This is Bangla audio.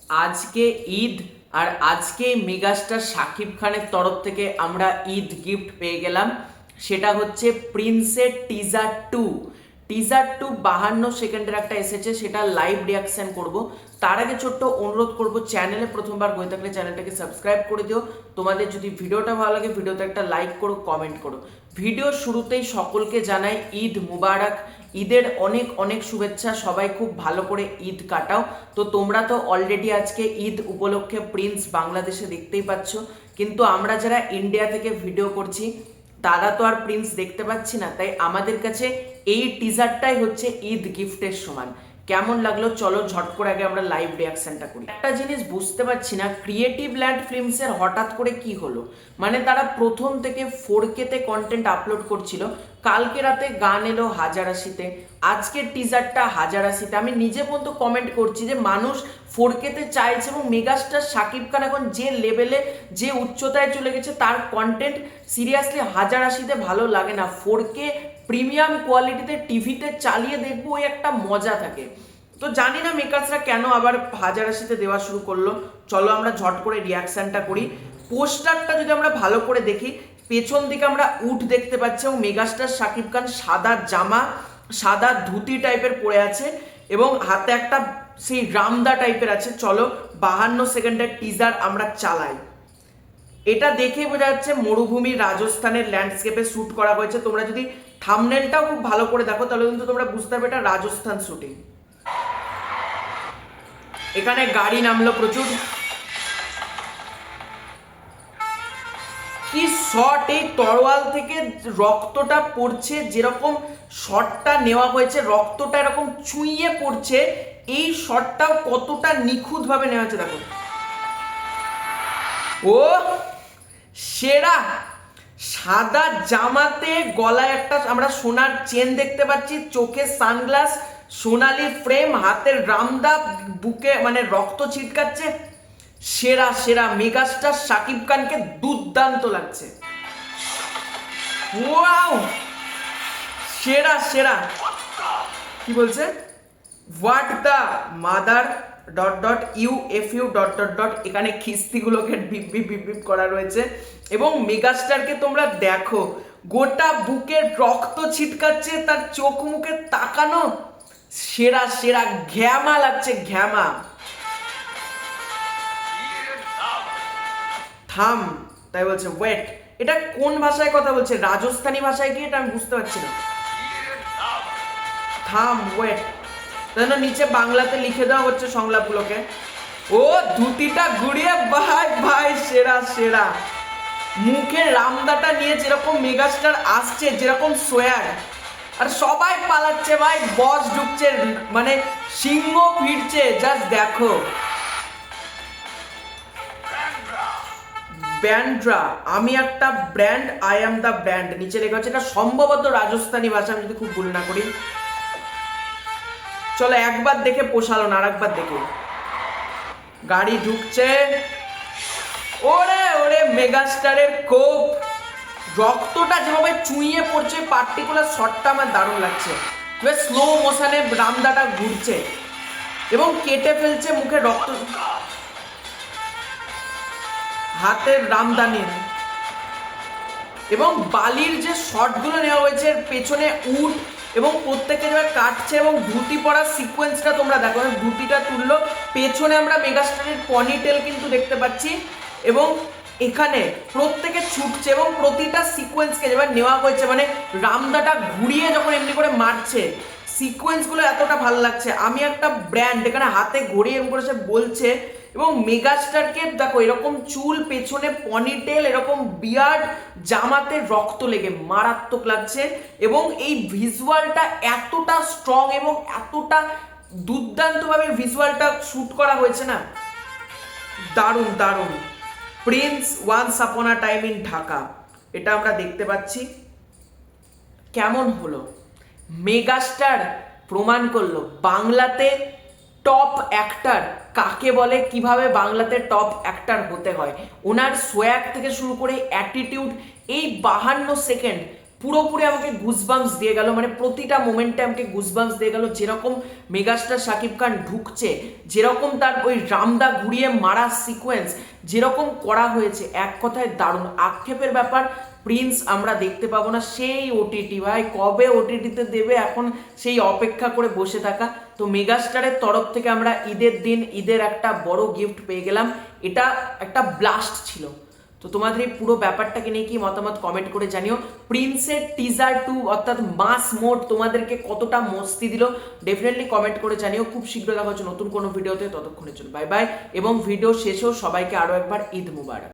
আজকে ঈদ, আর আজকে মেগাস্টার শাকিব খানের তরফ থেকে আমরা ঈদ গিফট পেয়ে গেলাম। সেটা হচ্ছে প্রিন্সের টিজার টু 52 সেকেন্ডের একটা এসেছে, সেটা লাইভ রিয়াকশন করব। তার আগে ছোট্ট অনুরোধ করব, চ্যানেলে প্রথমবার হয়ে থাকলে চ্যানেলটাকে সাবস্ক্রাইব করে দিও। তোমাদের যদি ভিডিওটা ভালো লাগে ভিডিওতে একটা লাইক করো, কমেন্ট করো। ভিডিও শুরুতেই সকলকে জানাই ঈদ মুবারক, ঈদের অনেক অনেক শুভেচ্ছা। সবাই খুব ভালো করে ঈদ কাটাও। তো তোমরা তো অলরেডি আজকে ঈদ উপলক্ষে প্রিন্স বাংলাদেশে দেখতেই পাচ্ছ, কিন্তু আমরা যারা ইন্ডিয়া থেকে ভিডিও করছি তারা তো আর প্রিন্স দেখতে পাচ্ছি না, তাই আমাদের কাছে এই টিজারটাই হচ্ছে ঈদ গিফটের সমান। কেমন লাগলো চলো ঝট করে আগে আমরা লাইভ রিয়াকশনটা করি। একটা জিনিস বুঝতে পারছি না, ক্রিয়েটিভ ল্যান্ড ফিল্মসের হঠাৎ করে কি হলো। মানে তারা প্রথম থেকে 4K তে কন্টেন্ট আপলোড করছিল, কালকে রাতে গান এলো হাজারাশিতে, আজকের টিজারটা হাজারাশিতে। আমি নিজে পর্যন্ত কমেন্ট করছি যে মানুষ 4K তে চাইছে, এবং মেগাস্টার শাকিব খান এখন যে লেভেলে যে উচ্চতায় চলে গেছে, তার কন্টেন্ট সিরিয়াসলি হাজারাশিতে ভালো লাগে না। 4K প্রিমিয়াম কোয়ালিটিতে টিভিতে চালিয়ে দেখবো, ওই একটা মজা থাকে। তো জানি না মেকার্সরা কেন আবার হাজারাশিতে দেওয়া শুরু করলো। চলো আমরা ঝট করে রিয়াকশনটা করি। পোস্টারটা যদি আমরা ভালো করে দেখি, পেছন দিকে আমরা উট দেখতে পাচ্ছি এবং মেগাস্টার শাকিব খান সাদা জামা, সাদা ধুতি টাইপের পরে আছে এবং হাতে একটা সেই রামদা টাইপের আছে। চলো 52 সেকেন্ডের টিজার আমরা চালাই। এটা দেখে বোঝা যাচ্ছে মরুভূমি রাজস্থানের ল্যান্ডস্কেপে শুট করা হয়েছে। তোমরা যদি থাম্বনেলটাও খুব ভালো করে দেখো তাহলে কিন্তু তোমরা বুঝতে পারবে এটা রাজস্থান শুটিং। এখানে গাড়ি নামলো প্রচুর। কি শট! এই তরোয়াল থেকে রক্তটা পড়ছে, যেরকম শটটা নেওয়া হয়েছে রক্তটা এরকম চুইয়ে পড়ছে, এই শটটাও কতটা নিখুঁত ভাবে নেওয়া হয়েছে দেখো। ও সেরা! সাদা জামাতে গলায় একটা আমরা সোনার চেন দেখতে পাচ্ছি, চোখে সানগ্লাস, সোনালি ফ্রেম, হাতের রামদা, বুকে মানে রক্ত ছিটকাচ্ছে। সেরা সেরা! মেগাস্টার শাকিব খানকে দুর্দান্ত লাগছে। ওয়াও সেরা সেরা! কি বলছে? What the mother dot dot U F U dot dot dot, এখানে খিস্তিগুলোকে বিপ বিপ বিপ বিপ করা রয়েছে। এবং মেগাস্টারকে তোমরা দেখো, গোটা বুকের রক্ত ছিটকাচ্ছে, তার চোখ মুখে তাকানো, সেরা সেরা! ঘ্যামা লাগছে, ঘ্যামা। থাম, তাই বলছে ওয়েট। এটা কোন ভাষায় কথা বলছে? রাজস্থানী ভাষায় কি এটা আমি বুঝতে পারছি না। থাম, ওয়েট। তাহলে নিচে বাংলাতে লিখে দেওয়া হচ্ছে সংলাপগুলোকে। ও ধুতিটা ঘুরিয়ে, ভাই ভাই সেরা সেরা! মুখে রামদাটা নিয়ে যেরকম মেগাস্টার আসছে, যেরকম সোয়ার, আর সবাই পালাচ্ছে ভাই, বস ঢুকছে, মানে সিংহ ফিরছে, জাস্ট দেখো। ব্যান্ড্রা, আমি একটা brand, I am the brand, নিচে লেখা হচ্ছে। এটা সম্ভবত রাজস্থানী ভাষা, আমি যদি খুব ভুল না করি। চলো একবার দেখে পোষালো না, আর একবার দেখে। গাড়ি ঢুকছে। ওরে ওরে মেগাস্টারের কোপ! রক্তটা যেভাবে চুইয়ে পড়ছে, পার্টিকুলার শটটা আমার দারুণ লাগছে। স্লো মোশনে রামদাটা ঘুরছে এবং কেটে ফেলছে মুখে রক্ত, হাতের রামদানি। এবং বালির যে শটগুলো নেওয়া হয়েছে, পেছনে উট এবং প্রত্যেককে যেভাবে কাটছে, এবং ধুতি পরার সিকোয়েন্সটা তোমরা দেখো। ধুতিটা তুললো, পেছনে আমরা মেগাস্টারের পনিটেল কিন্তু দেখতে পাচ্ছি, এবং এখানে প্রত্যেকে ছুটছে এবং প্রতিটা সিকোয়েন্সকে যেভাবে নেওয়া হয়েছে, মানে রামদাটা ঘুরিয়ে যখন এমনি করে মারছে, সিকোয়েন্সগুলো এতটা ভালো লাগছে। আমি একটা ব্র্যান্ড, এখানে হাতে ঘড়ি এরকম করে সে বলছে। এবং মেগাস্টারকে দেখো, এরকম চুল, পেছনে পনিটেল, এরকম বিয়ার্ড, জামাতে রক্ত লেগে মারাত্মক লাগছে। এবং এই ভিজুয়ালটা এতটা স্ট্রং এবং এতটা দুর্দান্তভাবে ভিজুয়ালটা শুট করা হয়েছে না, দারুণ দারুণ। Prince once upon a time in Dhaka, এটা আমরা দেখতে পাচ্ছি। কেমন হলো? মেগাস্টার প্রমাণ করলো বাংলাতে টপ অ্যাক্টার কাকে বলে, কিভাবে বাংলাতে টপ অ্যাক্টার হতে হয়। ওনার সোয়াগ থেকে শুরু করে অ্যাটিটিউড, এই 52 সেকেন্ড পুরোপুরি আমাকে গুজবাম্পস দিয়ে গেল, মানে প্রতিটা মোমেন্টে আমাকে গুজবাম্পস দিয়ে গেল। যেরকম মেগাস্টার শাকিব খান ঢুকছে, যেরকম তার ওই রামদা ঘুরিয়ে মারা সিকোয়েন্স যেরকম করা হয়েছে, এক কথায় দারুণ। আক্ষেপের ব্যাপার, প্রিন্স আমরা দেখতে পাবো না। সেই ওটিটি ভাই, কবে ওটিটিতে দেবে এখন সেই অপেক্ষা করে বসে থাকা। তো মেগাস্টারের তরফ থেকে আমরা ঈদের দিন ঈদের একটা বড় গিফট পেয়ে গেলাম, এটা একটা ব্লাস্ট ছিল। তো তোমাদের এই পুরো ব্যাপারটাকে নিয়ে কি মতামত কমেন্ট করে জানিও। প্রিন্সের টিজার 2 অর্থাৎ মাস মোড তোমাদেরকে কতটা মস্তি দিল ডেফিনেটলি কমেন্ট করে জানিও। খুব শীঘ্র দেখা হচ্ছে নতুন কোনো ভিডিওতে, ততক্ষণের জন্য বাই বাই। এবং ভিডিও শেষেও সবাইকে আরো একবার ঈদ মুবারক।